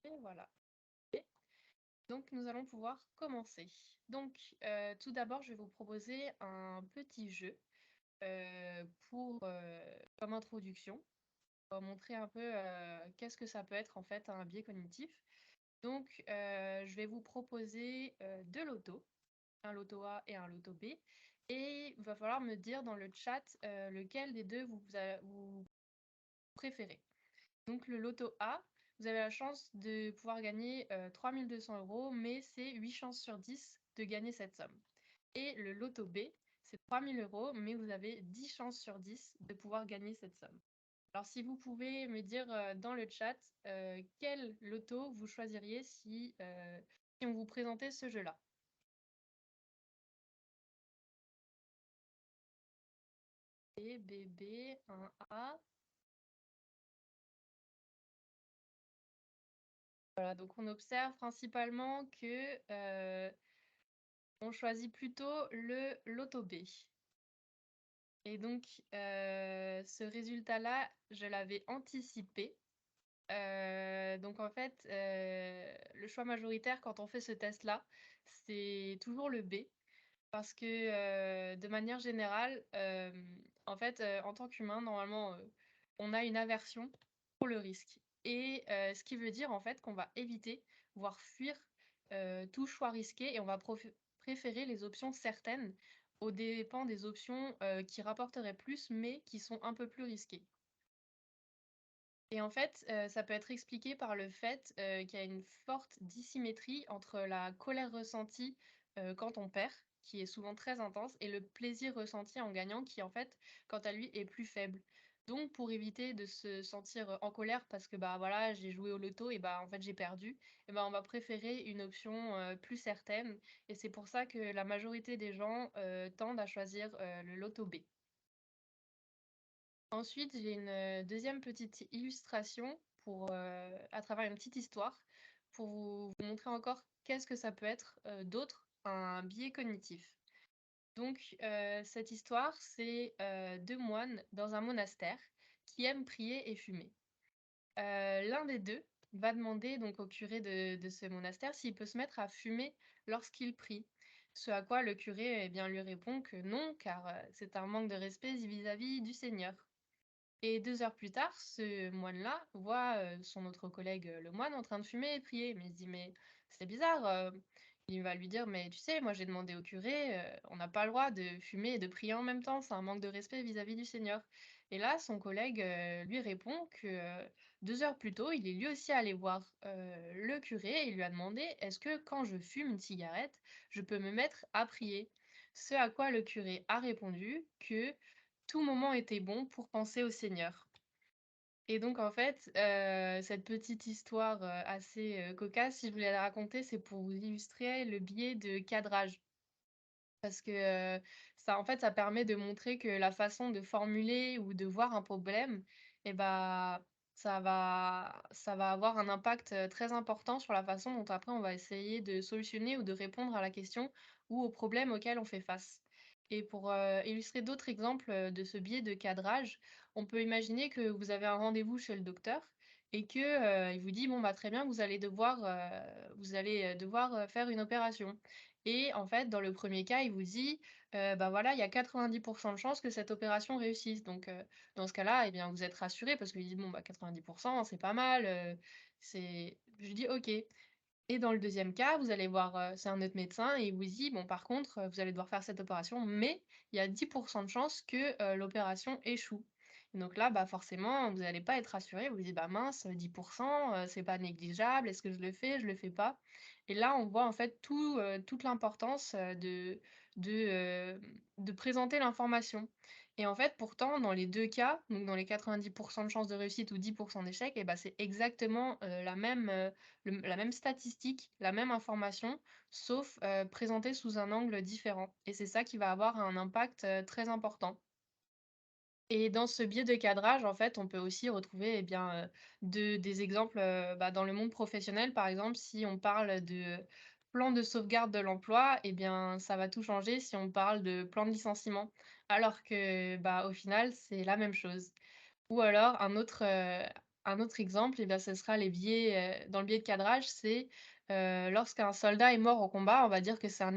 Et voilà. Et donc, nous allons pouvoir commencer. Donc, tout d'abord, je vais vous proposer un petit jeu comme introduction, pour montrer un peu qu'est-ce que ça peut être en fait un biais cognitif. Donc, je vais vous proposer deux lotos, un loto A et un loto B. Et il va falloir me dire dans le chat lequel des deux vous préférez. Donc le loto A, vous avez la chance de pouvoir gagner 3200 €, mais c'est 8 chances sur 10 de gagner cette somme. Et le loto B, c'est 3000 €, mais vous avez 10 chances sur 10 de pouvoir gagner cette somme. Alors si vous pouvez me dire dans le chat quel loto vous choisiriez si on vous présentait ce jeu-là. B, B, B, 1A. Voilà, donc on observe principalement que on choisit plutôt le loto B. Et donc, ce résultat-là, je l'avais anticipé. Donc en fait, le choix majoritaire quand on fait ce test-là, c'est toujours le B. Parce que de manière générale, en fait, en tant qu'humain, normalement, on a une aversion pour le risque. Et ce qui veut dire en fait qu'on va éviter, voire fuir tout choix risqué et on va préférer les options certaines aux dépens des options qui rapporteraient plus mais qui sont un peu plus risquées. Et en fait, ça peut être expliqué par le fait qu'il y a une forte dissymétrie entre la colère ressentie quand on perd, qui est souvent très intense, et le plaisir ressenti en gagnant, qui en fait, quant à lui, est plus faible. Donc, pour éviter de se sentir en colère parce que bah voilà, j'ai joué au loto et bah en fait j'ai perdu, et bah on va préférer une option plus certaine. Et c'est pour ça que la majorité des gens tendent à choisir le loto B. Ensuite, j'ai une deuxième petite illustration à travers une petite histoire pour vous montrer encore qu'est-ce que ça peut être d'autre un biais cognitif. Donc, cette histoire, c'est deux moines dans un monastère qui aiment prier et fumer. L'un des deux va demander donc au curé de ce monastère s'il peut se mettre à fumer lorsqu'il prie. Ce à quoi le curé eh bien, lui répond que non, car c'est un manque de respect vis-à-vis du Seigneur. Et 2 heures plus tard, ce moine-là voit, son autre collègue, le moine en train de fumer et prier. Mais il se dit: «Mais c'est bizarre», il va lui dire: «Mais tu sais, moi j'ai demandé au curé, on n'a pas le droit de fumer et de prier en même temps, c'est un manque de respect vis-à-vis du Seigneur». Et là, son collègue, lui répond que, 2 heures plus tôt, il est lui aussi allé voir, le curé et il lui a demandé: «Est-ce que quand je fume une cigarette, je peux me mettre à prier?» Ce à quoi le curé a répondu que tout moment était bon pour penser au Seigneur. Et donc en fait, cette petite histoire, assez, cocasse, si je voulais la raconter, c'est pour vous illustrer le biais de cadrage. Parce que, ça en fait, ça permet de montrer que la façon de formuler ou de voir un problème et bah, ça va avoir un impact, très important sur la façon dont après on va essayer de solutionner ou de répondre à la question ou au problème auquel on fait face. Et pour, illustrer d'autres exemples, de ce biais de cadrage, on peut imaginer que vous avez un rendez-vous chez le docteur et que, il vous dit: «Bon, bah, très bien, vous allez devoir faire une opération». Et en fait, dans le premier cas, il vous dit, bah, voilà, il y a 90 de chances que cette opération réussisse. Donc, dans ce cas-là, eh bien, vous êtes rassuré parce qu'il dit: «Bon, bah, 90 c'est pas mal», je lui dis: «OK». Et dans le deuxième cas, vous allez voir, c'est un autre médecin et il vous dit: «Bon, par contre, vous allez devoir faire cette opération, mais il y a 10 de chances que, l'opération échoue». Et donc là, bah, forcément, vous allez pas être rassuré. Vous vous dites: «Bah, mince, 10 c'est pas négligeable. Est-ce que je le fais? Je le fais pas?» Et là, on voit en fait toute l'importance, de, de présenter l'information. Et en fait, pourtant, dans les 2 cas, donc dans les 90 de chances de réussite ou 10 d'échec, et bah, c'est exactement, la même statistique, la même information, sauf, présentée sous un angle différent. Et c'est ça qui va avoir un impact, très important. Et dans ce biais de cadrage, en fait, on peut aussi retrouver, eh bien, des exemples, bah, dans le monde professionnel. Par exemple, si on parle de plan de sauvegarde de l'emploi, eh bien, ça va tout changer si on parle de plan de licenciement. Alors que, bah, au final, c'est la même chose. Ou alors un autre exemple, et ben, ce sera les biais, dans le biais de cadrage, c'est, lorsqu'un soldat est mort au combat, on va dire que c'est un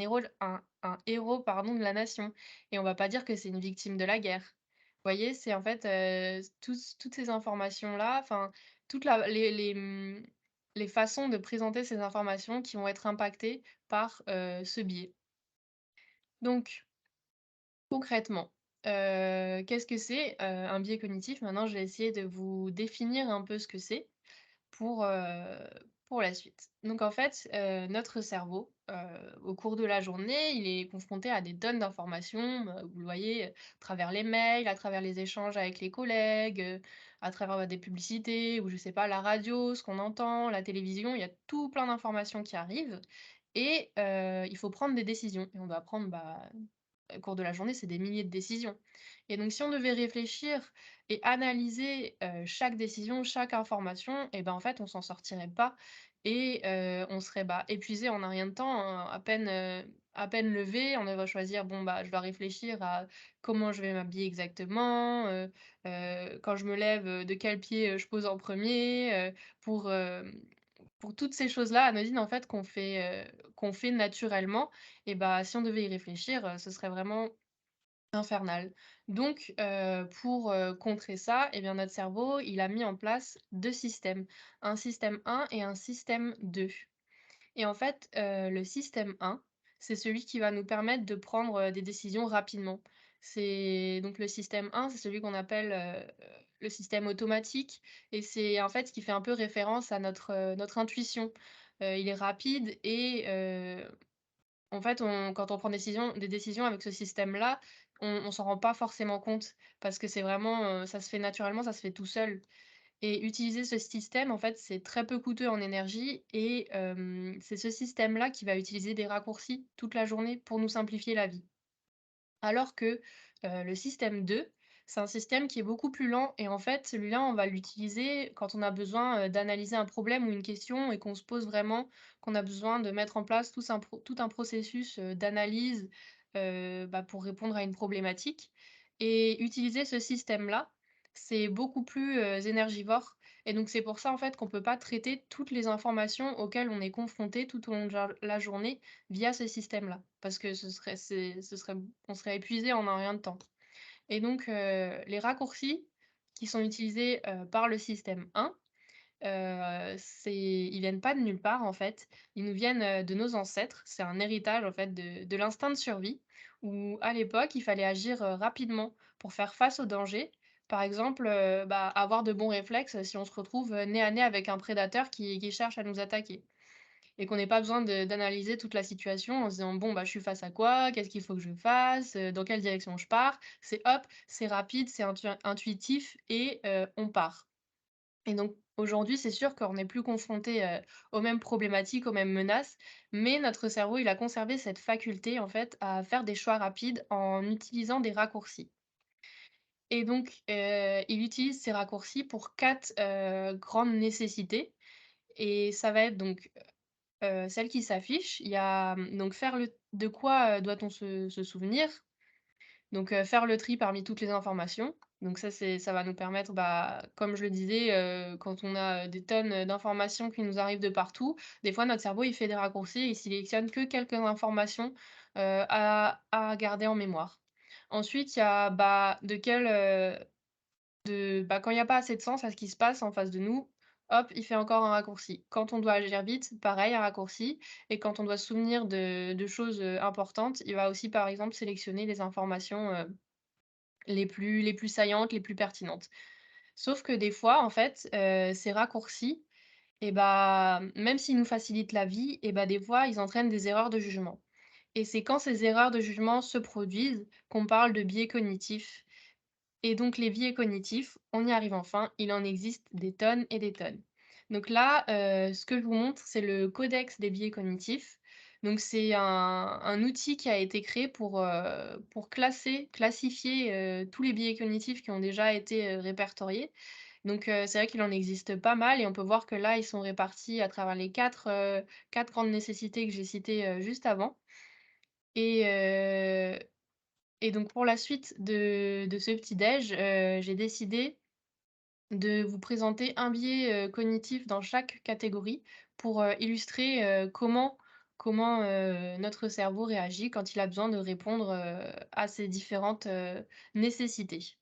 héros, pardon, de la nation et on va pas dire que c'est une victime de la guerre. Vous voyez? C'est en fait, toutes ces informations-là, enfin, toute la les façons de présenter ces informations qui vont être impactées par, ce biais. Donc concrètement, qu'est-ce que c'est, un biais cognitif? Maintenant, je vais essayer de vous définir un peu ce que c'est pour, heu, pour la suite. Donc en fait, notre cerveau, au cours de la journée, il est confronté à des tonnes d'informations, vous le voyez, à travers les mails, à travers les échanges avec les collègues, à travers, des publicités ou je sais pas, la radio, ce qu'on entend, la télévision. Il y a tout plein d'informations qui arrivent et il faut prendre des décisions et on doit prendre, au cours de la journée, c'est des milliers de décisions et donc si on devait réfléchir et analyser, chaque décision, chaque information et ben, en fait, on s'en sortirait pas et on serait, épuisé en un rien de temps, hein. À peine levé, on va choisir: «Bon, je dois réfléchir à comment je vais m'habiller exactement, quand je me lève, de quel pied, je pose en premier pour, pour toutes ces choses-là anodines, en fait, qu'on fait naturellement et si on devait y réfléchir, ce serait vraiment infernal. Donc, pour, contrer ça et bien, notre cerveau, il a mis en place 2 systèmes, un système 1 et un système 2. Et en fait, le système 1, c'est celui qui va nous permettre de prendre, des décisions rapidement. C'est donc le système 1, c'est celui qu'on appelle, le système automatique et c'est en fait ce qui fait un peu référence à notre intuition. Il est rapide et en fait, quand on prend des décisions avec ce système-là, on s'en rend pas forcément compte parce que c'est vraiment, ça se fait naturellement, ça se fait tout seul et utiliser ce système, en fait, c'est très peu coûteux en énergie et c'est ce système-là qui va utiliser des raccourcis toute la journée pour nous simplifier la vie. Alors que, le système 2, c'est un système qui est beaucoup plus lent et en fait, celui-là, on va l'utiliser quand on a besoin, d'analyser un problème ou une question et qu'on se pose vraiment qu'on a besoin de mettre en place tout un processus, d'analyse, pour répondre à une problématique et utiliser ce système-là, c'est beaucoup plus, énergivore et donc c'est pour ça, en fait, qu'on peut pas traiter toutes les informations auxquelles on est confronté tout au long de la journée via ce système-là. Parce que ce serait on serait épuisé en un rien de temps. Et donc, les raccourcis qui sont utilisés, par le système 1, ils viennent pas de nulle part, en fait. Ils nous viennent, de nos ancêtres. C'est un héritage, en fait, de l'instinct de survie où, à l'époque, il fallait agir, rapidement pour faire face au danger. Par exemple, avoir de bons réflexes, si on se retrouve, nez à nez avec un prédateur qui cherche à nous attaquer. Et qu'on n'ait pas besoin d'analyser toute la situation en se disant: «Bon, je suis face à quoi? Qu'est-ce qu'il faut que je fasse? Dans quelle direction je pars?» C'est hop, c'est rapide, c'est intuitif et on part. Et donc aujourd'hui, c'est sûr qu'on n'est plus confronté, aux mêmes problématiques, aux mêmes menaces, mais notre cerveau, il a conservé cette faculté, en fait, à faire des choix rapides en utilisant des raccourcis. Et donc il utilise ces raccourcis pour 4 grandes nécessités et ça va être donc celle qui s'affiche, il y a, donc faire le de quoi, doit-on se souvenir? Donc faire le tri parmi toutes les informations. Donc ça va nous permettre, comme je le disais, quand on a, des tonnes, d'informations qui nous arrivent de partout, des fois notre cerveau il fait des raccourcis, il sélectionne que quelques informations, à garder en mémoire. Ensuite, il y a, quand il y a pas assez de sens à ce qui se passe en face de nous, hop, il fait encore un raccourci. Quand on doit agir vite, pareil, un raccourci et quand on doit se souvenir de choses, importantes, il va aussi, par exemple, sélectionner les informations, les plus saillantes, les plus pertinentes. Sauf que des fois, en fait, ces raccourcis même s'ils nous facilitent la vie des fois, ils entraînent des erreurs de jugement et c'est quand ces erreurs de jugement se produisent qu'on parle de biais cognitifs et donc les biais cognitifs, on y arrive enfin, il en existe des tonnes et des tonnes. Donc là, ce que je vous montre, c'est le codex des biais cognitifs. Donc c'est un outil qui a été créé pour classifier, tous les biais cognitifs qui ont déjà été, répertoriés. Donc c'est vrai qu'il en existe pas mal et on peut voir que là, ils sont répartis à travers les 4 grandes nécessités que j'ai citées, juste avant et et donc pour la suite de ce petit déj, j'ai décidé de vous présenter un biais, cognitif dans chaque catégorie pour, illustrer, comment notre cerveau réagit quand il a besoin de répondre, à ces différentes, nécessités.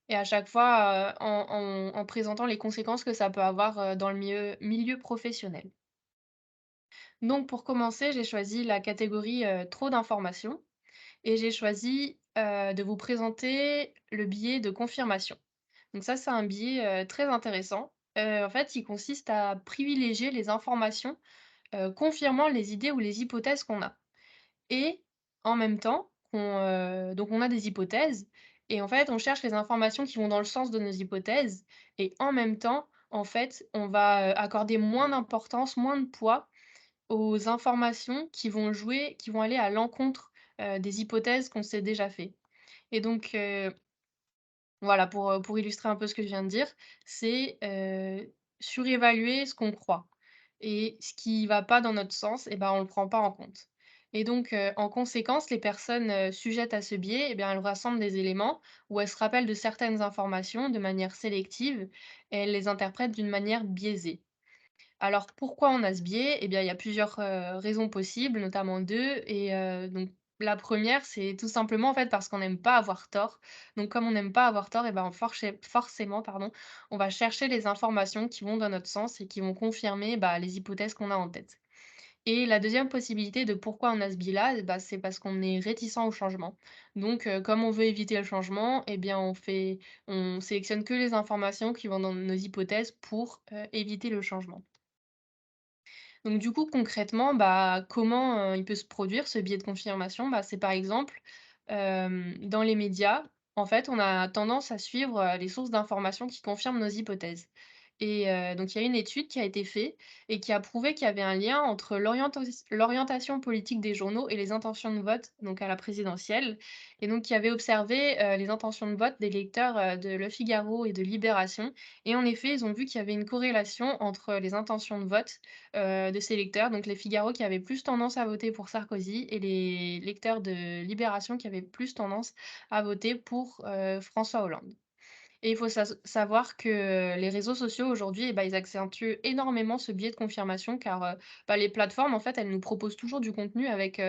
Et à chaque fois, en présentant les conséquences que ça peut avoir, dans le milieu professionnel. Donc pour commencer, j'ai choisi la catégorie, trop d'informations et j'ai choisi, de vous présenter le biais de confirmation. Donc ça, c'est un biais, très intéressant. En fait, il consiste à privilégier les informations, confirmant les idées ou les hypothèses qu'on a. Et en même temps, donc on a des hypothèses et en fait, on cherche les informations qui vont dans le sens de nos hypothèses et en même temps, en fait, on va, accorder moins d'importance, moins de poids aux informations qui vont aller à l'encontre, des hypothèses qu'on s'est déjà fait. Et donc, voilà, pour illustrer un peu ce que je viens de dire, c'est, surévaluer ce qu'on croit et ce qui va pas dans notre sens et ben, on le prend pas en compte et donc, en conséquence, les personnes, sujettes à ce biais et bien, elles rassemblent des éléments ou elles se rappellent de certaines informations de manière sélective et elles les interprètent d'une manière biaisée. Alors pourquoi on a ce biais? Eh bien, il y a plusieurs, raisons possibles, notamment 2 et donc la première, c'est tout simplement, en fait, parce qu'on n'aime pas avoir tort. Donc comme on n'aime pas avoir tort et ben, forcément, pardon, on va chercher les informations qui vont dans notre sens et qui vont confirmer, bah, les hypothèses qu'on a en tête. Et la deuxième possibilité de pourquoi on a ce biais-là, bah, c'est parce qu'on est réticent au changement. Donc comme on veut éviter le changement eh bien, on sélectionne que les informations qui vont dans nos hypothèses pour, éviter le changement. Donc du coup, concrètement, bah, comment, il peut se produire ce biais de confirmation? Bah, c'est par exemple, dans les médias, en fait, on a tendance à suivre, les sources d'informations qui confirment nos hypothèses et donc il y a une étude qui a été faite et qui a prouvé qu'il y avait un lien entre l'orientation politique des journaux et les intentions de vote, donc à la présidentielle et donc qui avait observé, les intentions de vote des lecteurs, de Le Figaro et de Libération et en effet, ils ont vu qu'il y avait une corrélation entre les intentions de vote de ses lecteurs, donc les Figaro qui avaient plus tendance à voter pour Sarkozy et les lecteurs de Libération qui avaient plus tendance à voter pour, François Hollande. Et il faut savoir que les réseaux sociaux aujourd'hui eh bah, ils accentuent énormément ce biais de confirmation car, bah, les plateformes en fait, elles nous proposent toujours du contenu avec,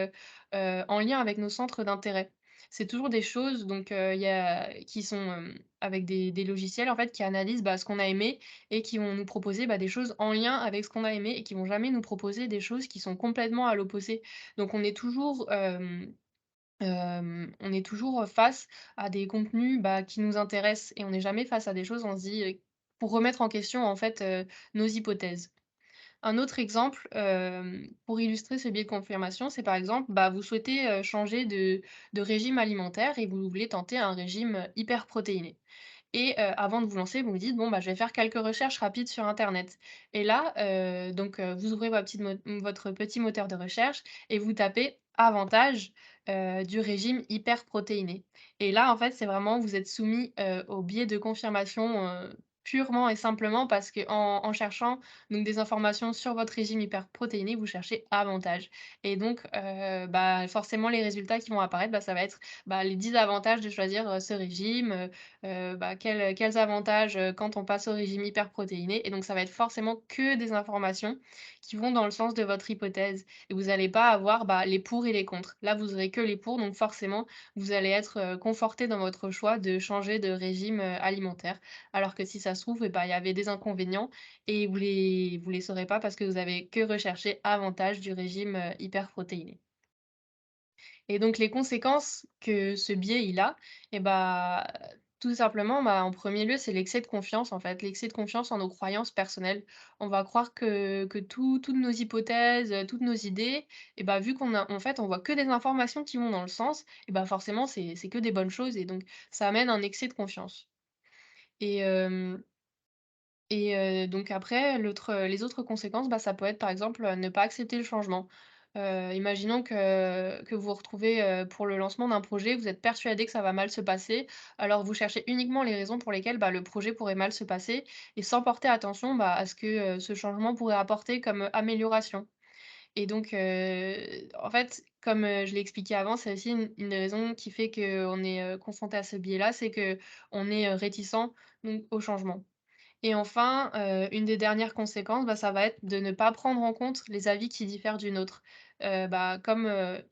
en lien avec nos centres d'intérêt. C'est toujours des choses donc, il y a qui sont, avec des logiciels en fait qui analysent, bah, ce qu'on a aimé et qui vont nous proposer, bah, des choses en lien avec ce qu'on a aimé et qui vont jamais nous proposer des choses qui sont complètement à l'opposé. Donc on est toujours, on est toujours, face à des contenus, bah, qui nous intéressent et on n'est jamais face à des choses, on se dit, pour remettre en question, en fait, nos hypothèses. Un autre exemple, pour illustrer ce biais de confirmation, c'est par exemple, bah, vous souhaitez, changer de régime alimentaire et vous voulez tenter un régime, hyperprotéiné. Et avant de vous lancer, vous vous dites: «Bon, bah, je vais faire quelques recherches rapides sur internet» et là, vous ouvrez votre petit moteur de recherche et vous tapez «avantages, du régime hyperprotéiné» et là, en fait, c'est vraiment vous êtes soumis, au biais de confirmation, purement et simplement parce qu'en cherchant donc des informations sur votre régime hyperprotéiné, vous cherchez «avantages» et donc bah, forcément les résultats qui vont apparaître, bah, ça va être, bah, les 10 avantages de choisir, ce régime, bah, quels avantages, quand on passe au régime hyperprotéiné et donc ça va être forcément que des informations qui vont dans le sens de votre hypothèse et vous allez pas avoir, bah, les pour et les contre. Là, vous aurez que les pour, donc forcément, vous allez être, conforté dans votre choix de changer de régime, alimentaire. Alors que si ça se trouve, et bah, il y avait des inconvénients et vous les saurez pas parce que vous avez que recherché avantage du régime, hyperprotéiné. Et donc les conséquences que ce biais il a et bah, tout simplement, bah, en premier lieu, c'est l'excès de confiance, en fait, l'excès de confiance en nos croyances personnelles. On va croire que toutes nos hypothèses, toutes nos idées et bah, vu qu'on a en fait, on voit que des informations qui vont dans le sens et bah, forcément c'est que des bonnes choses et donc ça amène un excès de confiance. Et donc après les autres conséquences, bah, ça peut être par exemple, ne pas accepter le changement. Imaginons que vous vous retrouvez, pour le lancement d'un projet, vous êtes persuadé que ça va mal se passer, alors vous cherchez uniquement les raisons pour lesquelles, bah, le projet pourrait mal se passer et sans porter attention, bah, à ce que, ce changement pourrait apporter comme, amélioration. Et donc, en fait, comme, je l'ai expliqué avant, c'est aussi une raison qui fait qu'on est, confronté à ce biais-là, c'est qu'on est, réticent donc au changement. Et enfin, une des dernières conséquences, bah, ça va être de ne pas prendre en compte les avis qui diffèrent du nôtre. Bah, comme,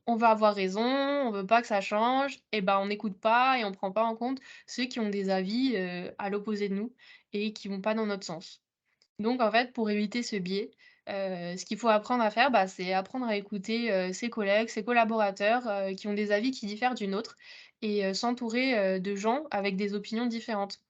on veut avoir raison, on veut pas que ça change et bah, on n'écoute pas et on prend pas en compte ceux qui ont des avis, à l'opposé de nous et qui vont pas dans notre sens. Donc en fait, pour éviter ce biais, ce qu'il faut apprendre à faire, bah, c'est apprendre à écouter, ses collègues, ses collaborateurs, qui ont des avis qui diffèrent du nôtre et s'entourer, de gens avec des opinions différentes.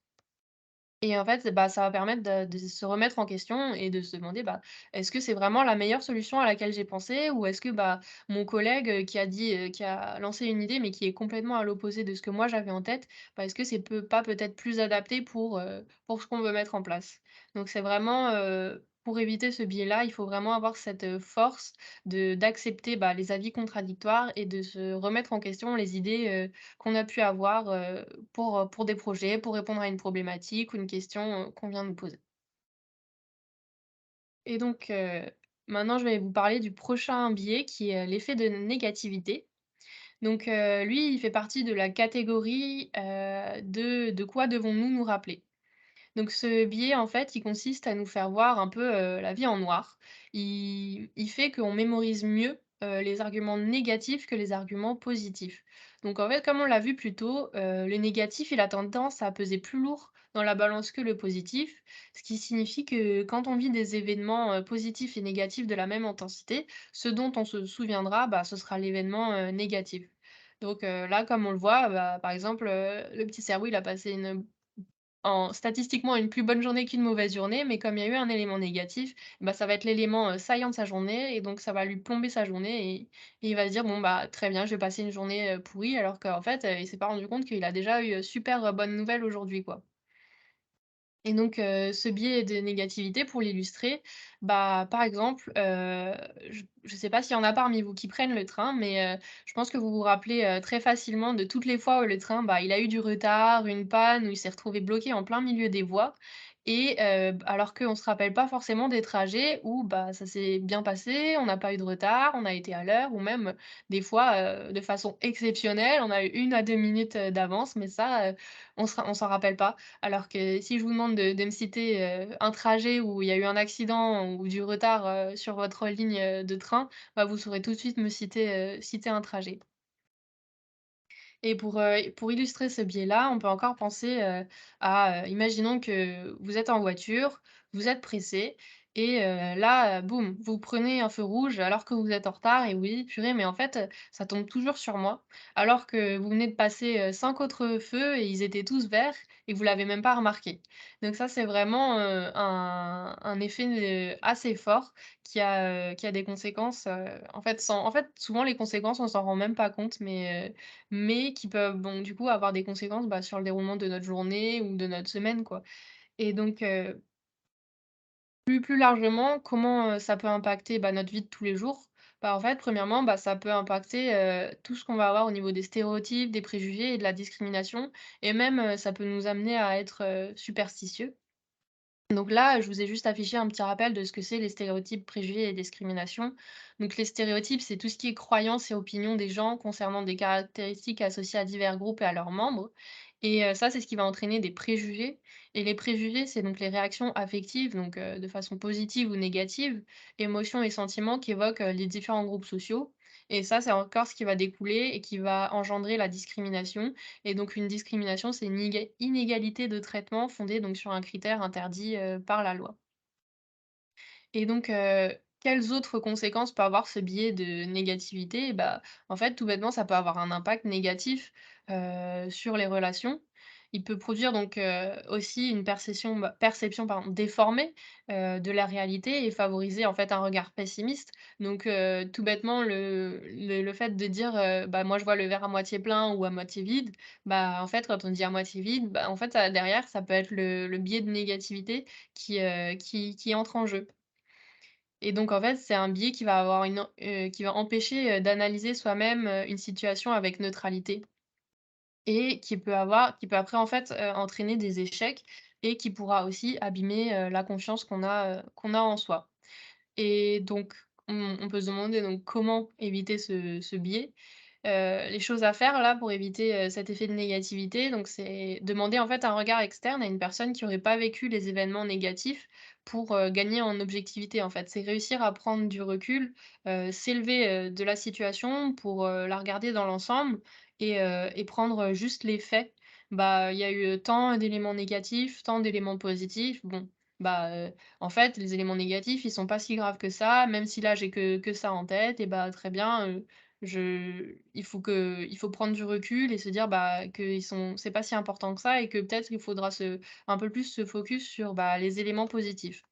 Et en fait, bah, ça va permettre de se remettre en question et de se demander, bah: «Est-ce que c'est vraiment la meilleure solution à laquelle j'ai pensé? Ou est-ce que, bah, mon collègue, qui a lancé une idée, mais qui est complètement à l'opposé de ce que moi j'avais en tête, bah, est-ce que c'est pas peut-être plus adapté pour ce qu'on veut mettre en place?» Donc c'est vraiment, pour éviter ce biais-là, il faut vraiment avoir cette, force d'accepter, bah, les avis contradictoires et de se remettre en question les idées, qu'on a pu avoir, pour des projets, pour répondre à une problématique ou une question, qu'on vient de nous poser. Et donc, maintenant je vais vous parler du prochain biais qui est, l'effet de négativité. Donc, lui, il fait partie de la catégorie, de quoi devons-nous nous rappeler? Donc ce biais, en fait, il consiste à nous faire voir un peu, la vie en noir. Il fait qu'on mémorise mieux, les arguments négatifs que les arguments positifs. Donc en fait, comme on l'a vu plus tôt, le négatif, il a tendance à peser plus lourd dans la balance que le positif, ce qui signifie que quand on vit des événements, positifs et négatifs de la même intensité, ce dont on se souviendra, bah, ce sera l'événement, négatif. Donc là, comme on le voit, bah, par exemple, le petit cerveau, il a passé statistiquement une plus bonne journée qu'une mauvaise journée, mais comme il y a eu un élément négatif, bah, ça va être l'élément, saillant de sa journée et donc ça va lui plomber sa journée et il va se dire: «Bon, bah, très bien, je vais passer une journée, pourrie», alors qu'en fait, il s'est pas rendu compte qu'il a déjà eu, super, bonne nouvelle aujourd'hui, quoi. Et donc, ce biais de négativité pour l'illustrer, bah, par exemple, je sais pas s'il y en a parmi vous qui prennent le train, mais, je pense que vous vous rappelez, très facilement de toutes les fois où le train, bah, il a eu du retard, une panne, ou il s'est retrouvé bloqué en plein milieu des voies et alors qu'on se rappelle pas forcément des trajets où, bah, ça s'est bien passé, on n'a pas eu de retard, on a été à l'heure ou même, des fois, de façon exceptionnelle, on a eu 1 à 2 minutes, d'avance, mais ça, on s'en rappelle pas. Alors que si je vous demande de me citer, un trajet où il y a eu un accident ou du retard, sur votre ligne, de train, bah, vous saurez tout de suite me citer un trajet. Et pour illustrer ce biais-là, on peut encore penser, imaginons que vous êtes en voiture, vous êtes pressé et là, boum, vous prenez un feu rouge alors que vous êtes en retard et vous dites: «Purée, mais en fait, ça tombe toujours sur moi». Alors que vous venez de passer, 5 autres feux et ils étaient tous verts et vous l'avez même pas remarqué. Donc ça, c'est vraiment, un effet, assez fort qui a des conséquences, en fait, souvent les conséquences, on s'en rend même pas compte, mais qui peuvent donc du coup avoir des conséquences, bah, sur le déroulement de notre journée ou de notre semaine, quoi. Et donc, plus largement, comment, ça peut impacter, bah, notre vie de tous les jours? Bah, en fait, premièrement, bah, ça peut impacter, tout ce qu'on va avoir au niveau des stéréotypes, des préjugés et de la discrimination et même, ça peut nous amener à être, superstitieux. Donc là, je vous ai juste affiché un petit rappel de ce que c'est les stéréotypes, préjugés et discrimination. Donc les stéréotypes, c'est tout ce qui est croyances et opinions des gens concernant des caractéristiques associées à divers groupes et à leurs membres. Et ça, c'est ce qui va entraîner des préjugés. Et les préjugés, c'est donc les réactions affectives, donc de façon positive ou négative, émotions et sentiments qui évoquent les différents groupes sociaux. Et ça, c'est encore ce qui va découler et qui va engendrer la discrimination. Et donc une discrimination, c'est une inégalité de traitement fondée donc sur un critère interdit, par la loi. Et donc, quelles autres conséquences peut avoir ce biais de négativité? Bah, en fait, tout bêtement, ça peut avoir un impact négatif, sur les relations. Il peut produire donc, aussi une perception, pardon, déformée, de la réalité et favoriser, en fait, un regard pessimiste. Donc, tout bêtement, le fait de dire, «Bah, moi, je vois le verre à moitié plein ou à moitié vide», bah, en fait, quand on dit à moitié vide, bah, en fait, ça derrière, ça peut être le biais de négativité qui entre en jeu. Et donc en fait, c'est un biais qui va empêcher, d'analyser soi-même, une situation avec neutralité et qui peut après en fait, entraîner des échecs et qui pourra aussi abîmer, la confiance qu'on a en soi. Et donc on peut se demander donc comment éviter ce biais? les choses à faire là pour éviter, cet effet de négativité, donc c'est demander en fait un regard externe à une personne qui aurait pas vécu les événements négatifs pour, gagner en objectivité en fait. C'est réussir à prendre du recul, s'élever, de la situation pour, la regarder dans l'ensemble et prendre, juste les faits. Bah, il y a eu tant d'éléments négatifs, tant d'éléments positifs. Bon, bah, en fait, les éléments négatifs, ils sont pas si graves que ça, même si là j'ai que ça en tête et bah, très bien, il faut prendre du recul et se dire, bah, que c'est pas si important que ça et que peut-être il faudra un peu plus se focus sur, bah, les éléments positifs.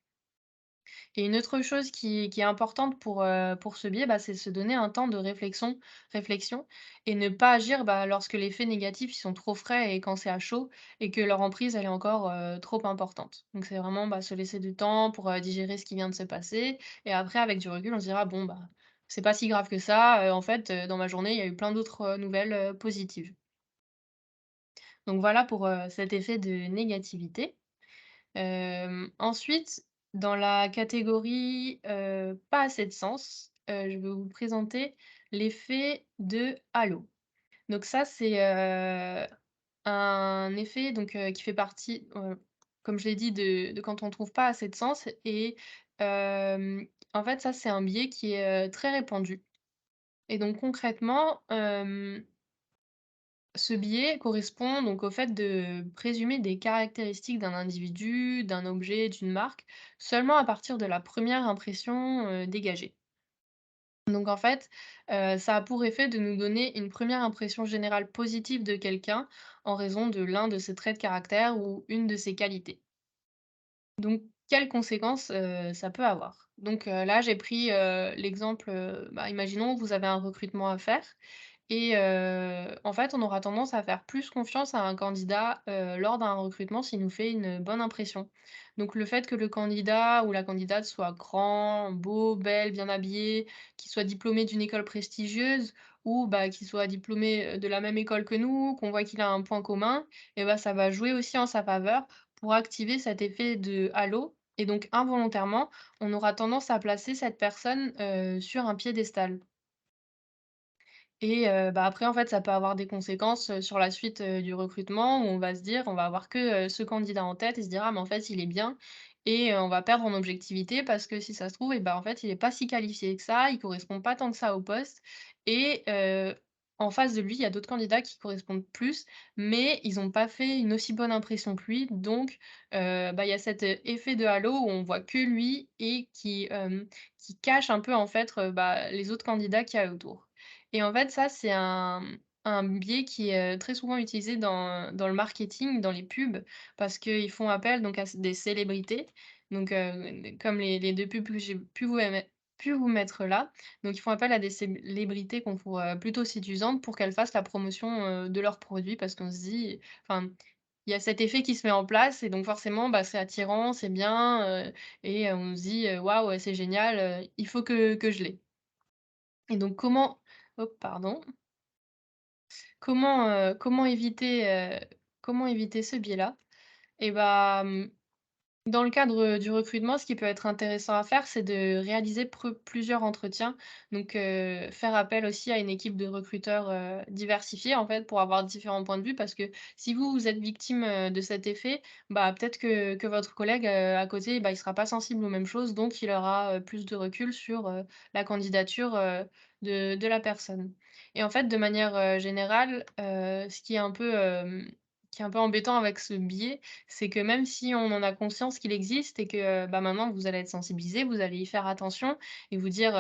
Et une autre chose qui est importante pour ce biais, bah, c'est se donner un temps de réflexion et ne pas agir, bah, lorsque les faits négatifs, ils sont trop frais et quand c'est à chaud et que leur emprise, elle est encore, trop importante. Donc c'est vraiment, bah, se laisser du temps pour, digérer ce qui vient de se passer et après avec du recul, on se dira: «Bon, bah, c'est pas si grave que ça, en fait, dans ma journée, il y a eu plein d'autres, nouvelles, positives». Donc voilà pour, cet effet de négativité. Ensuite, dans la catégorie, pas assez de sens, je vais vous présenter l'effet de halo. Donc ça, c'est, un effet donc, qui fait partie, comme je l'ai dit, de quand on trouve pas assez de sens et en fait, ça, c'est un biais qui est, très répandu et donc concrètement, ce biais correspond donc au fait de présumer des caractéristiques d'un individu, d'un objet, d'une marque, seulement à partir de la première impression, dégagée. Donc en fait, ça a pour effet de nous donner une première impression générale positive de quelqu'un en raison de l'un de ses traits de caractère ou une de ses qualités. Donc quelles conséquences, ça peut avoir? Donc, là j'ai pris, l'exemple, bah, imaginons que vous avez un recrutement à faire et en fait, on aura tendance à faire plus confiance à un candidat, lors d'un recrutement s'il nous fait une bonne impression. Donc le fait que le candidat ou la candidate soit grand, beau, belle, bien habillé, qu'il soit diplômé d'une école prestigieuse ou bah, qu'il soit diplômé, de la même école que nous, qu'on voit qu'il a un point commun et bah, ça va jouer aussi en sa faveur pour activer cet effet de halo et donc involontairement, on aura tendance à placer cette personne, sur un piédestal. Et bah, après en fait, ça peut avoir des conséquences, sur la suite, du recrutement où on va se dire on va avoir que, ce candidat en tête et se dire: «Ah mais en fait il est bien» et on va perdre en objectivité parce que si ça se trouve et bah, en fait il est pas si qualifié que ça, il correspond pas tant que ça au poste et en face de lui, il y a d'autres candidats qui correspondent plus, mais ils ont pas fait une aussi bonne impression que lui donc bah, il y a cet, effet de halo où on voit que lui et qui cache un peu en fait, bah, les autres candidats qu'il y a autour. Et en fait, ça, c'est un biais qui est, très souvent utilisé dans le marketing, dans les pubs, parce qu'ils font appel donc à des célébrités, donc comme les 2 pubs que j'ai pu vous mettre là. Donc ils font appel à des célébrités qu'on trouve, plutôt séduisantes pour qu'elles fassent la promotion, de leurs produits parce qu'on se dit enfin, il y a cet effet qui se met en place et donc forcément, bah, c'est attirant, c'est bien, et on se dit: «Waouh, c'est génial, il faut que je l'ai». Et donc pardon. Comment éviter ce biais-là? Et bah, dans le cadre, du recrutement, ce qui peut être intéressant à faire, c'est de réaliser plusieurs entretiens. Donc, faire appel aussi à une équipe de recruteurs, diversifiée, en fait, pour avoir différents points de vue. Parce que si vous, vous êtes victime, de cet effet, bah, peut-être que votre collègue, à côté, bah, il sera pas sensible aux mêmes choses, donc il aura, plus de recul sur, la candidature, de la personne. Et en fait, de manière, générale, ce qui est un peu embêtant avec ce biais, c'est que même si on en a conscience qu'il existe et que, bah, maintenant que vous allez être sensibilisé, vous allez y faire attention et vous dire,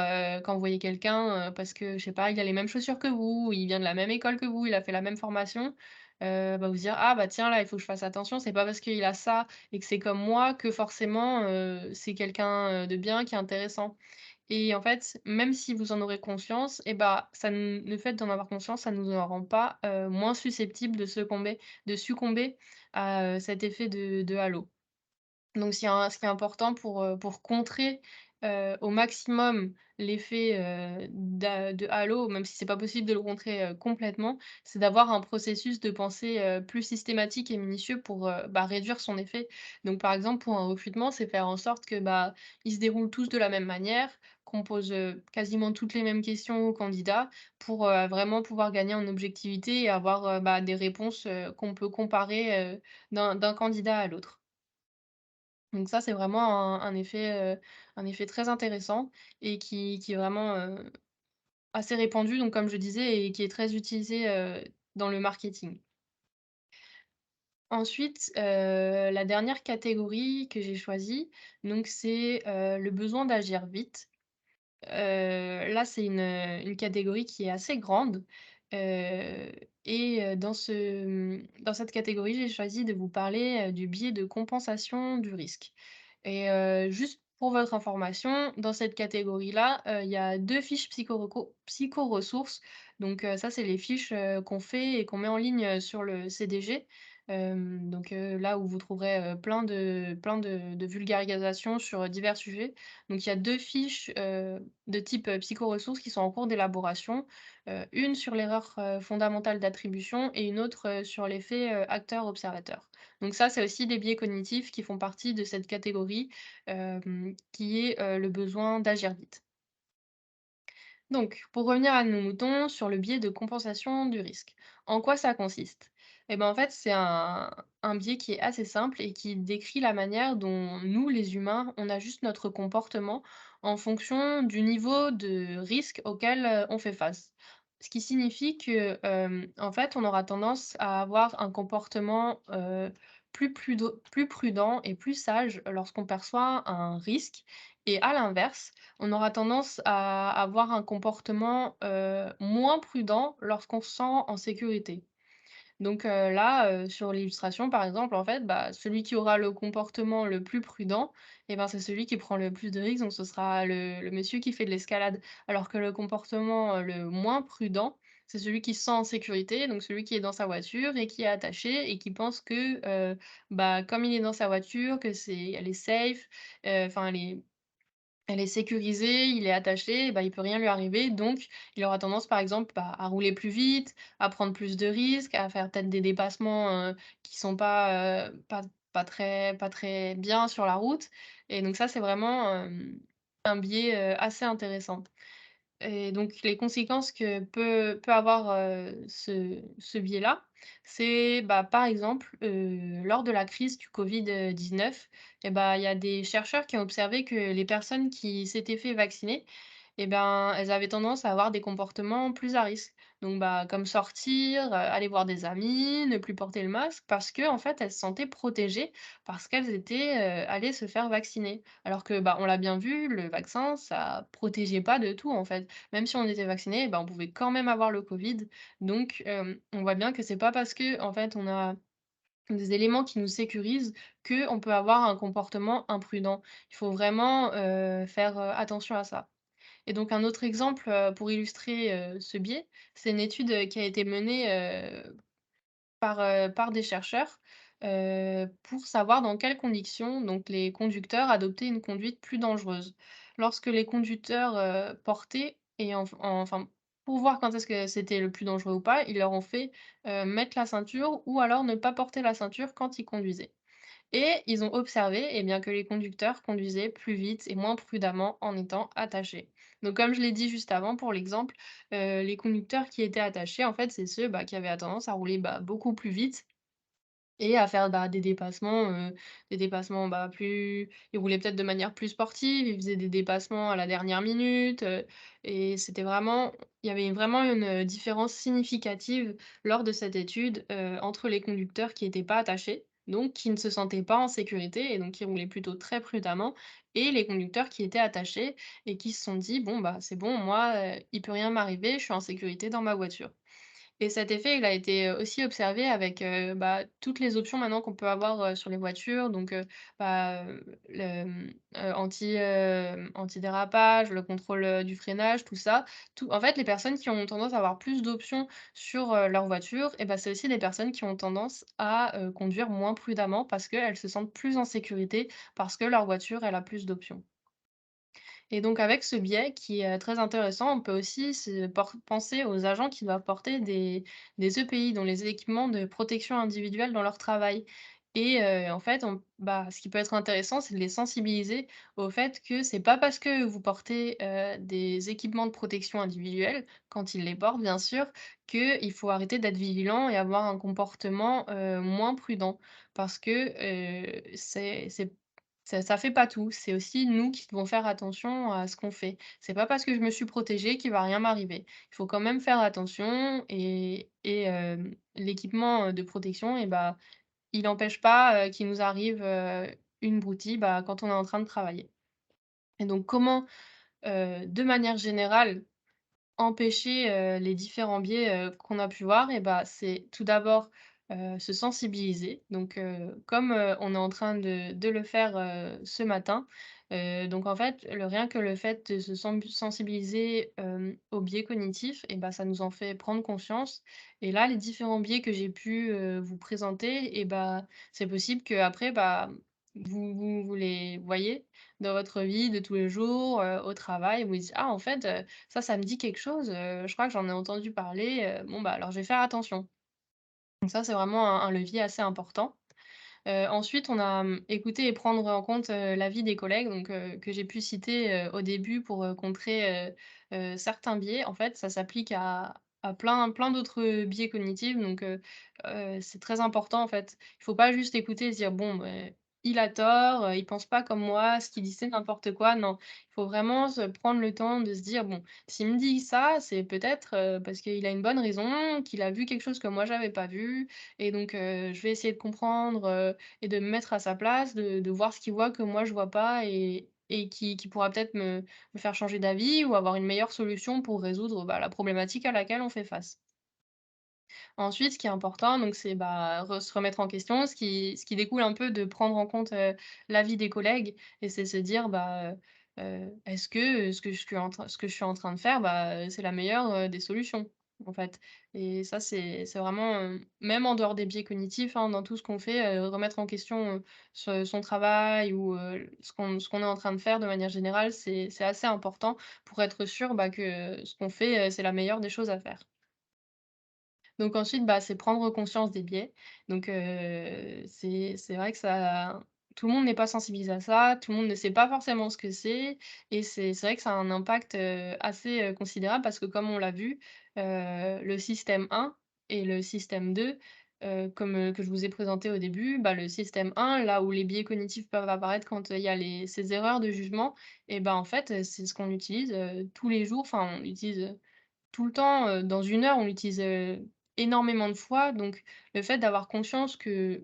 quand vous voyez quelqu'un, parce que je sais pas, il a les mêmes chaussures que vous, il vient de la même école que vous, il a fait la même formation, bah, vous dire: «Ah bah tiens là, il faut que je fasse attention, c'est pas parce qu'il a ça et que c'est comme moi que forcément, c'est quelqu'un, de bien, qui est intéressant». Et en fait, même si vous en aurez conscience et bah, ça n le fait d'en avoir conscience, ça nous en rend pas, moins susceptibles de succomber à, cet effet de halo. Donc ce qui est important pour contrer, au maximum l'effet, de halo, même si c'est pas possible de le contrer, complètement, c'est d'avoir un processus de pensée, plus systématique et minutieux pour, réduire son effet. Donc par exemple, pour un recrutement, c'est faire en sorte que, ils se déroulent tous de la même manière, qu'on pose, quasiment toutes les mêmes questions aux candidats pour, vraiment pouvoir gagner en objectivité et avoir, des réponses, qu'on peut comparer, d'un candidat à l'autre. Donc ça, c'est vraiment un effet très intéressant et qui est vraiment, assez répandu, donc comme je disais et qui est très utilisé, dans le marketing. Ensuite, la dernière catégorie que j'ai choisie, donc c'est, le besoin d'agir vite. Là, c'est une catégorie qui est assez grande, heu dans cette catégorie, j'ai choisi de vous parler, du biais de compensation du risque et juste pour votre information, dans cette catégorie-là, il y a 2 fiches psychoressources. Donc ça, c'est les fiches, qu'on fait et qu'on met en ligne, sur le CDG. Là où vous trouverez, plein de vulgarisation sur divers sujets. Donc il y a 2 fiches, de type, psychoressources qui sont en cours d'élaboration, une sur l'erreur, fondamentale d'attribution et une autre, sur l'effet, acteur-observateur. Donc ça, c'est aussi des biais cognitifs qui font partie de cette catégorie, qui est, le besoin d'agir vite. Donc, pour revenir à nos moutons, sur le biais de compensation du risque. En quoi ça consiste? En fait, c'est un biais qui est assez simple et qui décrit la manière dont nous, les humains, on ajuste notre comportement en fonction du niveau de risque auquel on fait face. Ce qui signifie que, en fait, on aura tendance à avoir un comportement plus prudent et plus sage lorsqu'on perçoit un risque. Et à l'inverse, on aura tendance à avoir un comportement, moins prudent lorsqu'on se sent en sécurité. Donc sur l'illustration, par exemple, en fait, celui qui aura le comportement le plus prudent c'est celui qui prend le plus de risques, donc ce sera le monsieur qui fait de l'escalade. Alors que le comportement, le moins prudent, c'est celui qui se sent en sécurité, donc celui qui est dans sa voiture et qui est attaché et qui pense que, comme il est dans sa voiture, que c'est elle est safe, enfin elle est sécurisée, il est attaché, il peut rien lui arriver, donc il aura tendance, par exemple, à rouler plus vite, à prendre plus de risques, à faire peut-être des dépassements, qui sont pas très bien sur la route et donc ça, c'est vraiment, un biais, assez intéressant. Et donc les conséquences que peut avoir, ce biais-là, c'est, par exemple, lors de la crise du Covid-19 il y a des chercheurs qui ont observé que les personnes qui s'étaient fait vacciner elles avaient tendance à avoir des comportements plus à risque. Donc comme sortir, aller voir des amis, ne plus porter le masque parce que en fait, elles se sentaient protégées parce qu'elles étaient, allées se faire vacciner. Alors que, on l'a bien vu, le vaccin, ça protégeait pas de tout, en fait. Même si on était vacciné, on pouvait quand même avoir le Covid. Donc, on voit bien que c'est pas parce que en fait, on a des éléments qui nous sécurisent qu'on peut avoir un comportement imprudent. Il faut vraiment, faire, attention à ça. Et donc un autre exemple, pour illustrer, ce biais, c'est une étude, qui a été menée, par des chercheurs, pour savoir dans quelles conditions donc les conducteurs adoptaient une conduite plus dangereuse. Lorsque les conducteurs, portaient et enfin, pour voir quand est-ce que c'était le plus dangereux ou pas, ils leur ont fait, mettre la ceinture ou alors ne pas porter la ceinture quand ils conduisaient. Et ils ont observé, que les conducteurs conduisaient plus vite et moins prudemment en étant attachés. Donc comme je l'ai dit juste avant pour l'exemple, les conducteurs qui étaient attachés, en fait, c'est ceux, qui avaient tendance à rouler, beaucoup plus vite et à faire, des dépassements, plus ils roulaient peut-être de manière plus sportive, ils faisaient des dépassements à la dernière minute, et c'était vraiment il y avait vraiment une, différence significative lors de cette étude, entre les conducteurs qui étaient pas attachés, donc qui ne se sentaient pas en sécurité et donc qui roulaient plutôt très prudemment et les conducteurs qui étaient attachés et qui se sont dit: «Bon, c'est bon, moi, il peut rien m'arriver, je suis en sécurité dans ma voiture». Et cet effet, il a été, aussi observé avec, toutes les options maintenant qu'on peut avoir, sur les voitures donc antidérapage, le contrôle, du freinage, tout ça. Tout en fait, les personnes qui ont tendance à avoir plus d'options sur, leur voiture et bah, c'est aussi des personnes qui ont tendance à, conduire moins prudemment parce qu'elles se sentent plus en sécurité, parce que leur voiture, elle a plus d'options. Et donc avec ce biais qui est, très intéressant, on peut aussi se penser aux agents qui doivent porter des EPI, dont les équipements de protection individuelle dans leur travail. Et en fait, ce qui peut être intéressant, c'est de les sensibiliser au fait que c'est pas parce que vous portez, des équipements de protection individuelle, quand ils les portent bien sûr, qu'il faut arrêter d'être vigilant et avoir un comportement, moins prudent. Parce que, ça fait pas tout, c'est aussi nous qui devons faire attention à ce qu'on fait. C'est pas parce que je me suis protégée qu'il va rien m'arriver. Il faut quand même faire attention et l'équipement, de protection il n'empêche pas, qu'il nous arrive, une broutille, quand on est en train de travailler. Et donc comment, de manière générale, empêcher, les différents biais, qu'on a pu voir et c'est tout d'abord, se sensibiliser. Donc, comme, on est en train de le faire, ce matin, donc en fait, rien que le fait de se sensibiliser, aux biais cognitifs ça nous en fait prendre conscience et là, les différents biais que j'ai pu, vous présenter c'est possible qu'après, vous les voyez dans votre vie de tous les jours, au travail. Vous vous dites: «Ah en fait, ça me dit quelque chose, je crois que j'en ai entendu parler, bon alors je vais faire attention». Donc ça, c'est vraiment un levier assez important. Ensuite, on a, écouter et prendre en compte, l'avis des collègues donc que j'ai pu citer, au début pour, contrer, certains biais. En fait, ça s'applique à plein d'autres biais cognitifs donc c'est très important, en fait. Il faut pas juste écouter et se dire: «Bon, il a tort, il pense pas comme moi, ce qu'il dit, c'est n'importe quoi». Non, il faut vraiment se prendre le temps de se dire: «Bon, s'il me dit ça, c'est peut-être, parce qu'il a une bonne raison, qu'il a vu quelque chose que moi j'avais pas vu et donc je vais essayer de comprendre, et de me mettre à sa place, de voir ce qu'il voit que moi je vois pas et qui pourra peut-être me faire changer d'avis ou avoir une meilleure solution pour résoudre, la problématique à laquelle on fait face. Ensuite, ce qui est important, donc c'est, se remettre en question, ce qui découle un peu de prendre en compte, l'avis des collègues et c'est se dire, «Est-ce que, ce que je suis en train de faire, c'est la meilleure, des solutions?» en fait et ça, c'est vraiment, même en dehors des biais cognitifs, hein, dans tout ce qu'on fait, remettre en question, son travail ou, ce qu'on est en train de faire de manière générale, c'est assez important pour être sûr, que ce qu'on fait, c'est la meilleure des choses à faire. Donc ensuite, c'est prendre conscience des biais. Donc c'est vrai que ça tout le monde n'est pas sensibilisé à ça, tout le monde ne sait pas forcément ce que c'est et c'est vrai que ça a un impact, assez, considérable parce que comme on l'a vu, le système 1 et le système 2, comme, que je vous ai présenté au début, le système 1, là où les biais cognitifs peuvent apparaître quand, il y a ces erreurs de jugement en fait, c'est ce qu'on utilise, tous les jours, enfin on l'utilise, tout le temps, dans une heure, on l'utilise, énormément de fois, donc le fait d'avoir conscience que,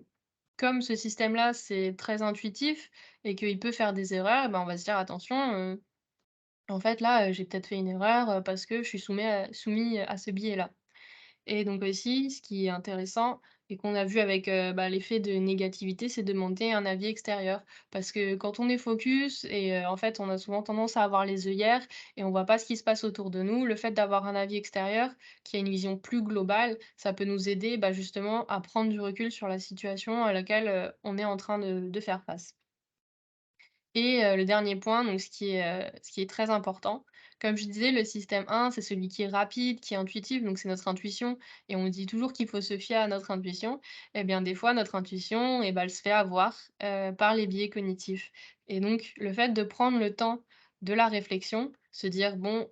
comme ce système-là, c'est très intuitif et qu'il peut faire des erreurs, on va se dire: «Attention, en fait, là, j'ai peut-être fait une erreur, parce que je suis soumis à ce biais-là». Et donc aussi, ce qui est intéressant et qu'on a vu avec, l'effet de négativité, c'est demander un avis extérieur. Parce que quand on est focus et en fait, on a souvent tendance à avoir les œillères et on voit pas ce qui se passe autour de nous. Le fait d'avoir un avis extérieur qui a une vision plus globale, ça peut nous aider, justement à prendre du recul sur la situation à laquelle, on est en train de faire face. Et le dernier point, donc ce qui est très important, comme je disais, le système 1, c'est celui qui est rapide, qui est intuitif, donc c'est notre intuition et on dit toujours qu'il faut se fier à notre intuition. Et bien, des fois, notre intuition elle se fait avoir, par les biais cognitifs et donc le fait de prendre le temps de la réflexion, se dire: «Bon,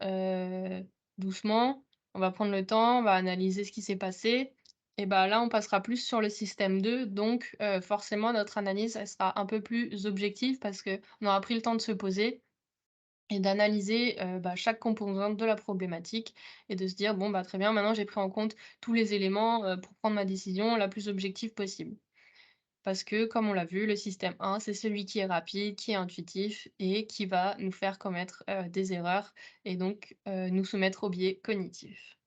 doucement, on va prendre le temps, on va analyser ce qui s'est passé et là, on passera plus sur le système 2 donc forcément notre analyse, elle sera un peu plus objective parce qu'on aura pris le temps de se poser et d'analyser, chaque composante de la problématique et de se dire: «Bon, très bien, maintenant j'ai pris en compte tous les éléments, pour prendre ma décision la plus objective possible». Parce que comme on l'a vu, le système 1, c'est celui qui est rapide, qui est intuitif et qui va nous faire commettre, des erreurs et donc nous soumettre aux biais cognitifs.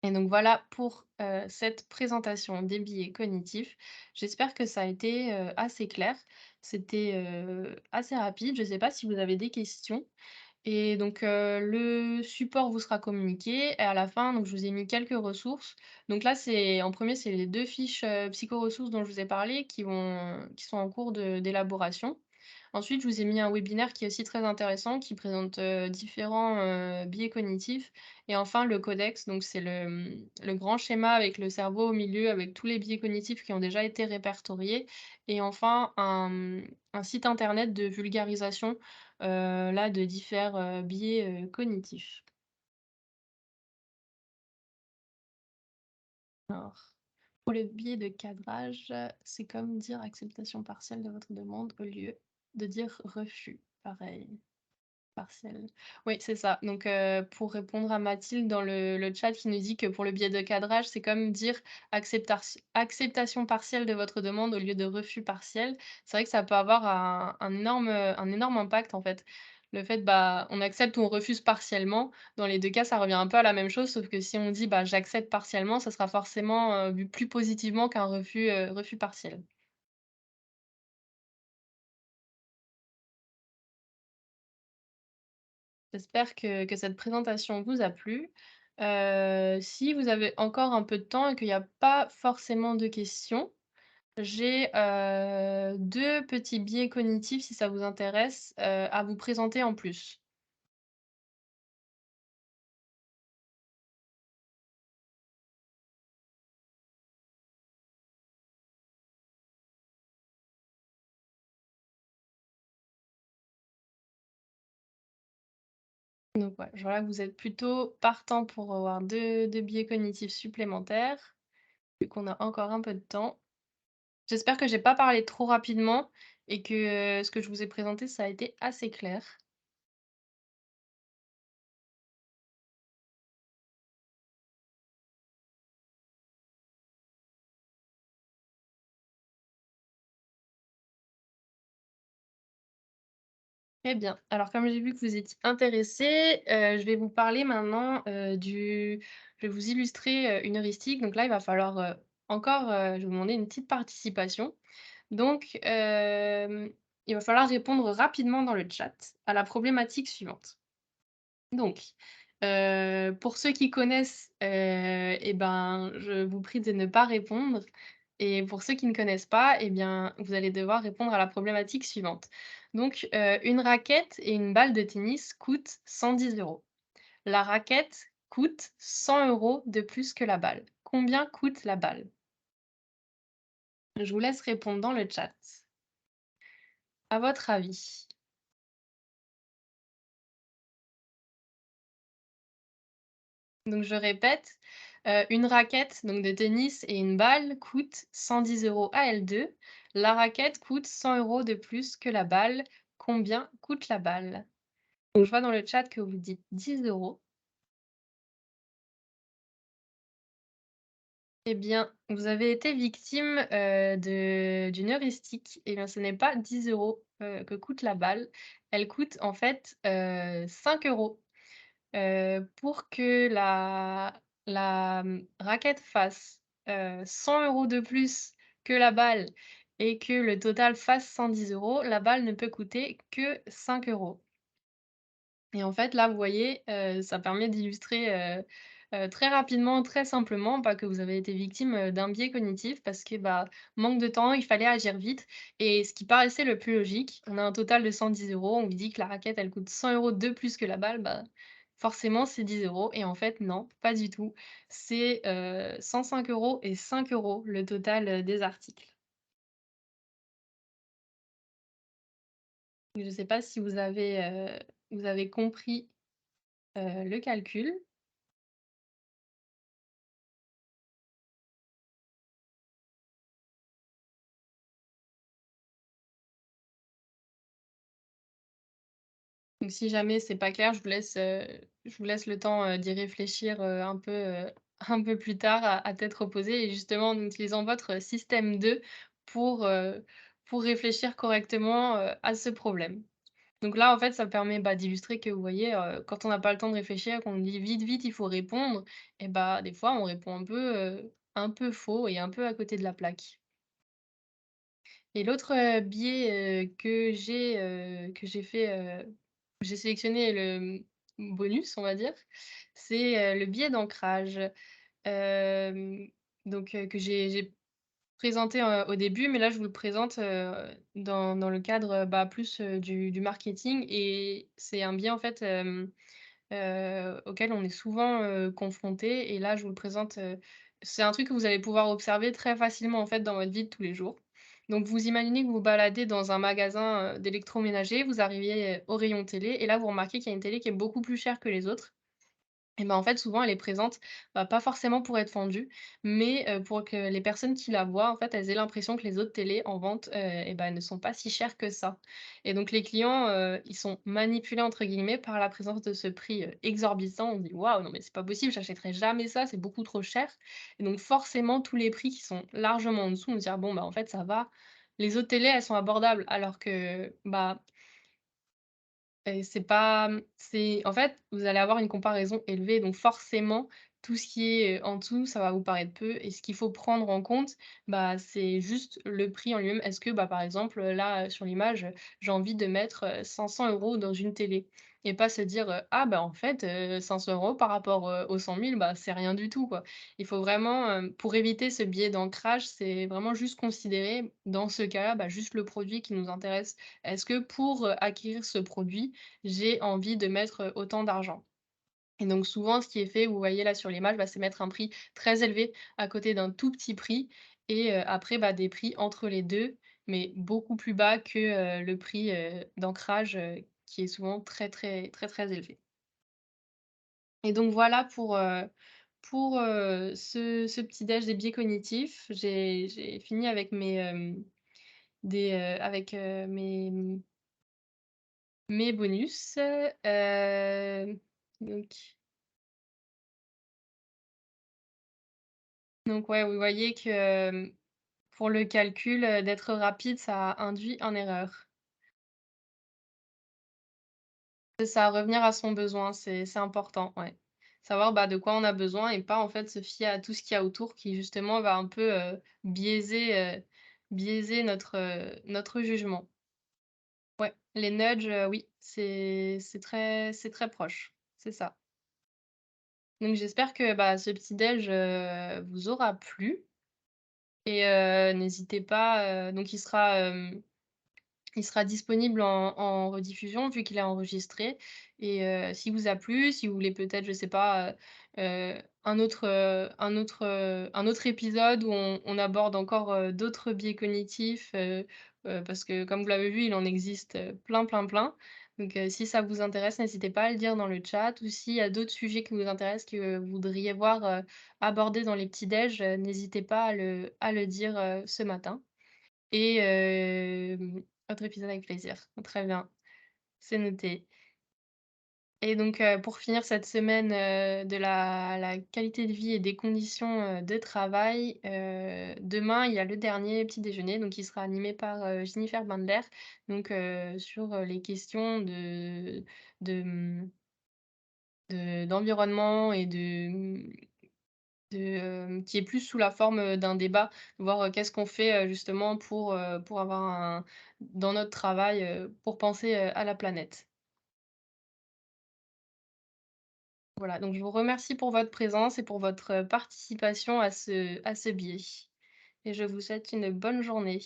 Et donc voilà pour, cette présentation des biais cognitifs. J'espère que ça a été, assez clair. C'était, assez rapide. Je ne sais pas si vous avez des questions? Et donc, le support vous sera communiqué et à la fin, donc je vous ai mis quelques ressources. Donc là, c'est en premier c'est les 2 fiches, psychoressources dont je vous ai parlé qui sont en cours de d'élaboration. Ensuite, je vous ai mis un webinaire qui est aussi très intéressant, qui présente, différents, biais cognitifs et enfin le codex, donc c'est le grand schéma avec le cerveau au milieu, avec tous les biais cognitifs qui ont déjà été répertoriés et enfin un site internet de vulgarisation, là de divers, biais, cognitifs. Alors, pour le biais de cadrage, c'est comme dire acceptation partielle de votre demande au lieu de dire refus, pareil. Partiel. Oui, c'est ça. Donc, pour répondre à Mathilde dans le chat qui nous dit que pour le biais de cadrage, c'est comme dire acceptation partielle de votre demande au lieu de refus partiel. C'est vrai que ça peut avoir un énorme impact, en fait. Le fait, bah, on accepte ou on refuse partiellement. Dans les 2 cas, ça revient un peu à la même chose, sauf que si on dit: «Bah, j'accepte partiellement», ça sera forcément, vu plus positivement qu'un refus partiel. J'espère que cette présentation vous a plu. Si vous avez encore un peu de temps et qu'il y a pas forcément de questions, j'ai, 2 petits biais cognitifs si ça vous intéresse, à vous présenter en plus. Donc ouais, je vois là que vous êtes plutôt partant pour avoir deux biais cognitifs supplémentaires, vu qu'on a encore un peu de temps. J'espère que j'ai pas parlé trop rapidement et que, ce que je vous ai présenté, ça a été assez clair. Très bien. Alors comme j'ai vu que vous étiez intéressé, je vais vous parler maintenant, je vais vous illustrer, une heuristique. Donc là, il va falloir, encore, je vais vous demander une petite participation. Donc, il va falloir répondre rapidement dans le chat à la problématique suivante. Donc, pour ceux qui connaissent, et ben, je vous prie de ne pas répondre et pour ceux qui ne connaissent pas, eh bien, vous allez devoir répondre à la problématique suivante. Donc, une raquette et une balle de tennis coûtent 110 €. La raquette coûte 100 € de plus que la balle. Combien coûte la balle? Je vous laisse répondre dans le chat. À votre avis? Donc je répète, une raquette donc de tennis et une balle coûtent 110 € à elles 2. La raquette coûte 100 € de plus que la balle. Combien coûte la balle? Donc je vois dans le chat que vous dites 10 €. Eh bien, vous avez été victime, d'une heuristique. Eh bien, ce n'est pas 10 €, que coûte la balle. Elle coûte en fait, 5 €. Pour que la raquette fasse, 100 € de plus que la balle et que le total fasse 110 €, la balle ne peut coûter que 5 €. Et en fait, là, vous voyez, ça permet d'illustrer, très rapidement, très simplement, bah, que vous avez été victime, d'un biais cognitif parce que, bah, manque de temps, il fallait agir vite et ce qui paraissait le plus logique, on a un total de 110 €, on vous dit que la raquette, elle coûte 100 € de plus que la balle, bah, forcément, c'est 10 € et en fait, non, pas du tout. C'est, 105 € et 5 € le total, des articles. Je ne sais pas si vous avez compris, le calcul. Donc si jamais c'est pas clair, je vous laisse le temps, d'y réfléchir, un peu plus tard à tête reposée et justement en utilisant votre système 2 pour, heu, pour réfléchir correctement, à ce problème. Donc là, en fait, ça permet, bah, d'illustrer que, vous voyez, quand on n'a pas le temps de réfléchir, qu'on dit: «Vite, vite, il faut répondre» et bah, des fois, on répond un peu faux et un peu à côté de la plaque. Et l'autre, biais, que j'ai fait, j'ai sélectionné le, bonus, on va dire, c'est, le biais d'ancrage. Hem, que j'ai présenté, au début, mais là, je vous le présente, dans le cadre, bah, plus, du marketing et c'est un biais, en fait, auquel on est souvent, confrontés et là, je vous le présente, c'est un truc que vous allez pouvoir observer très facilement, en fait, dans votre vie de tous les jours. Donc vous imaginez que vous vous baladez dans un magasin, d'électroménager, vous arrivez, au rayon télé et là, vous remarquez qu'il y a une télé qui est beaucoup plus chère que les autres et ben, en fait, souvent, elle est présente, bah, pas forcément pour être vendue, mais pour que les personnes qui la voient, en fait, elles aient l'impression que les autres télés en vente, et bah, ne sont pas si chères que ça. Et donc les clients, ils sont «manipulés» entre guillemets par la présence de ce prix, exorbitant. On se dit: «Waouh, non mais c'est pas possible, j'achèterai jamais ça, c'est beaucoup trop cher» et donc forcément, tous les prix qui sont largement en dessous, on se dit: «Ah bon, bah, en fait, ça va, les autres télés, elles sont abordables» alors que, bah, et c'est pas, c'est en fait, vous allez avoir une comparaison élevée, donc forcément, tout ce qui est, en dessous, ça va vous paraître peu et ce qu'il faut prendre en compte, bah, c'est juste le prix en lui-même. Est-ce que, bah, par exemple, là, sur l'image, j'ai envie de mettre, 500 € dans une télé et pas se dire, «Ah, bah, en fait, 500 € par rapport, aux 100 000, bah, c'est rien du tout», quoi. Il faut vraiment, pour éviter ce biais d'ancrage, c'est vraiment juste considérer, dans ce cas-là, bah, juste le produit qui nous intéresse. Est-ce que pour, acquérir ce produit, j'ai envie de mettre, autant d'argent? Et donc souvent, ce qui est fait, vous voyez là sur l'image, bah, c'est mettre un prix très élevé à côté d'un tout petit prix et après, bah, des prix entre les 2, mais beaucoup plus bas que, le prix, d'ancrage, qui est souvent très, très, très, très élevé. Et donc voilà pour, ce petit déj des biais cognitifs. J'ai fini avec mes bonus, donc ouais, vous voyez que, pour le calcul, d'être rapide, ça induit en erreur. C'est ça, revenir à son besoin, c'est important, ouais. Savoir, bah, de quoi on a besoin et pas, en fait, se fier à tout ce qu'il y a autour qui, justement, va un peu, biaiser notre jugement. Ouais, les nudges, oui, c'est très proche, c'est ça. Donc j'espère que, bah, ce petit déj, vous aura plu et n'hésitez pas, donc il sera disponible en rediffusion vu qu'il est enregistré et s'il vous a plu, si vous voulez peut-être, je sais pas, un autre épisode où on aborde encore, d'autres biais cognitifs, parce que comme vous l'avez vu, il en existe, plein, plein, plein. Donc si ça vous intéresse, n'hésitez pas à le dire dans le chat ou s'il y a d'autres sujets qui vous intéressent, que vous voudriez voir, abordés dans les petits déj, n'hésitez pas à le dire, ce matin. Et autre épisode avec plaisir. Très bien, c'est noté. Et donc pour finir cette semaine, de la qualité de vie et des conditions, de travail, demain, il y a le dernier petit déjeuner, donc il sera animé par, Jennifer Bandler, donc sur, les questions de, mmh, d'environnement et qui est plus sous la forme, d'un débat, voir, qu'est-ce qu'on fait, justement pour avoir un dans notre travail, pour penser, à la planète. Voilà, donc je vous remercie pour votre présence et pour votre, participation à ce biais et je vous souhaite une bonne journée.